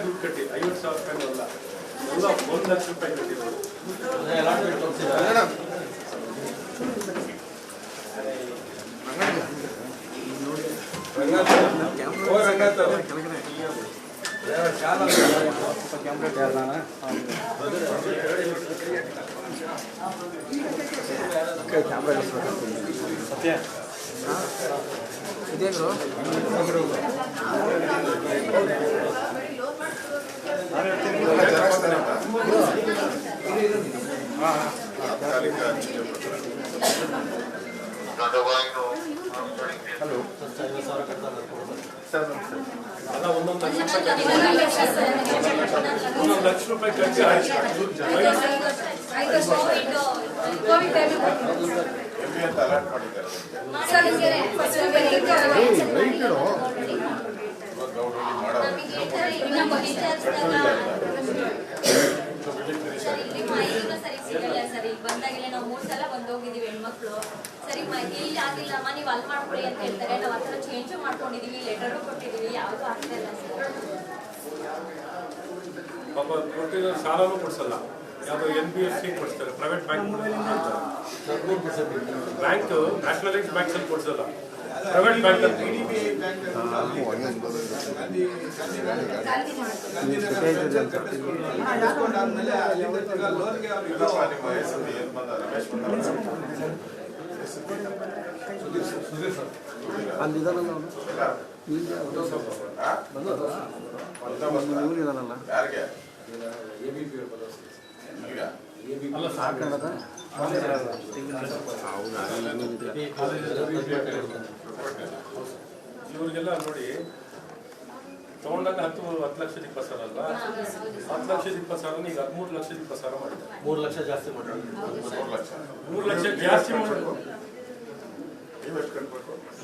ದುಡ್ಡು ಕಟ್ಟಿ 50,000 ರೂಪಾಯಿ ಅಲ್ಲ, ಎಲ್ಲ 1 ಲಕ್ಷ ರೂಪಾಯಿ ಕಟ್ಟಿರೋದು. ಸತ್ಯ ಇದೇನು ಅಲ್ಲ, 1 ಲಕ್ಷ ರೂಪಾಯಿ ಖರ್ಚು ಸರಿ ಬಂದಾಗೆಲ್ಲ ನಾವು 3 ಸಲ ಬಂದೋಗಿದೀವಿ ಹೆಣ್ಮಕ್ಳು. ಸರಿ ಇಲ್ಲಿ ಆಗಿಲ್ಲಮ್ಮ ನೀವು ಅಲ್ಲಿ ಮಾಡ್ಕೊಳ್ಳಿ ಅಂತ ಹೇಳ್ತಾರೆ. ನಾವು ಆ ಥರ ಚೇಂಜ್ ಮಾಡ್ಕೊಂಡಿದೀವಿ, ಲೆಟರ್ ಕೊಟ್ಟಿದೀವಿ, ಯಾವ್ದು ಆಗ್ತಾ ಇಲ್ಲ ಸರ್. ಪಾಪ ಕೊಟ್ಟಿರೋ ಸಾಲನೂ ಕೊಡ್ಸಲ್ಲ, ಯಾವ್ದು NBFC ಕೊಡ್ತಾರೆ, ಪ್ರೈವೇಟ್ ಬ್ಯಾಂಕ್ ನ್ಯಾಷನಲೈಸ್ ಬ್ಯಾಂಕ್ಸ್ ಅಲ್ಲಿ ಕೊಡ್ಸಲ್ಲ, ಪ್ರೈವೇಟ್ ಬ್ಯಾಂಕ್ ಅಲ್ಲಿ. ಅಲ್ಲ ಸಾಕದ ಇವ್ರಿಗೆಲ್ಲ ನೋಡಿ ತಗೊಂಡಾಗ 10,20,000 ಅಲ್ವಾ, 10,20,000 ಈಗ 13,20,000 ಮಾಡಿದ್ದಾರೆ. 3 ಲಕ್ಷ ಜಾಸ್ತಿ ಮಾಡಿ 3 ಲಕ್ಷ ಜಾಸ್ತಿ ಮಾಡಬೇಕು.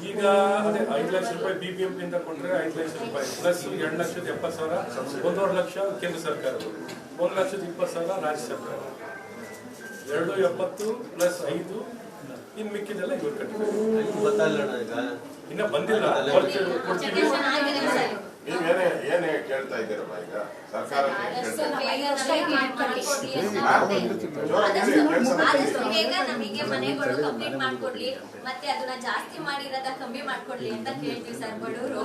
ಈಗ ಅದೇ 5 ಲಕ್ಷ ರೂಪಾಯಿ BBMP ಇಂದ ಕೊಟ್ಟರೆ 5 ಲಕ್ಷ ರೂಪಾಯಿ ಪ್ಲಸ್ 2,70,000, 1.5 ಲಕ್ಷ ಕೇಂದ್ರ ಸರ್ಕಾರ, 1,20,000 ರಾಜ್ಯ ಸರ್ಕಾರ, 270 ಪ್ಲಸ್ 5 ಇನ್ನು ಮಿಕ್ಕಿದೆಲ್ಲ ಇವ್ರು ಕಟ್ಟಬೇಕು. ಇನ್ನ ಬಂದಿಲ್ಲ. ಏನೇ ಕೇಳ್ತಾ ಇದ್ದೀರಮ್ಮ ಈಗ ಸರ್ಕಾರ? ನಮಗೆ ಮನೆಗಳು ಕಂಪ್ಲೀಟ್ ಮಾಡ್ಕೊಡ್ಲಿ, ಮತ್ತೆ ಅದನ್ನ ಜಾಸ್ತಿ ಮಾಡಿರೋದ ಕಮ್ಮಿ ಮಾಡ್ಕೊಡ್ಲಿ ಅಂತ ಕೇಳ್ತೀವಿ ಸರ್. ಬಡವರು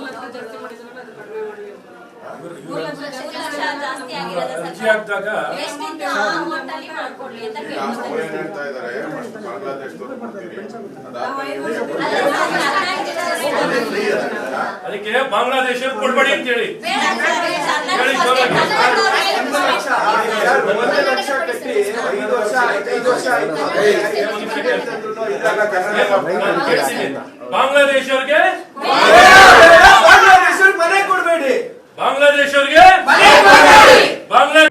ಜಾಸ್ತಿ ಆಗಿರೋದ ಮಾಡ್ಕೊಡ್ಲಿ ಅಂತ ಹೇಳ್ತಾ ಇದಾರೆ. ಅದಕ್ಕೆ ಬಾಂಗ್ಲಾದೇಶ ಕೊಡ್ಬೇಡಿ ಅಂತ ಹೇಳಿ ಬಾಂಗ್ಲಾದೇಶವ್ರಿಗೆ ಮನೆ ಕೊಡ್ಬೇಡಿ, ಬಾಂಗ್ಲಾದೇಶವ್ರಿಗೆ ಬಾಂಗ್ಲಾ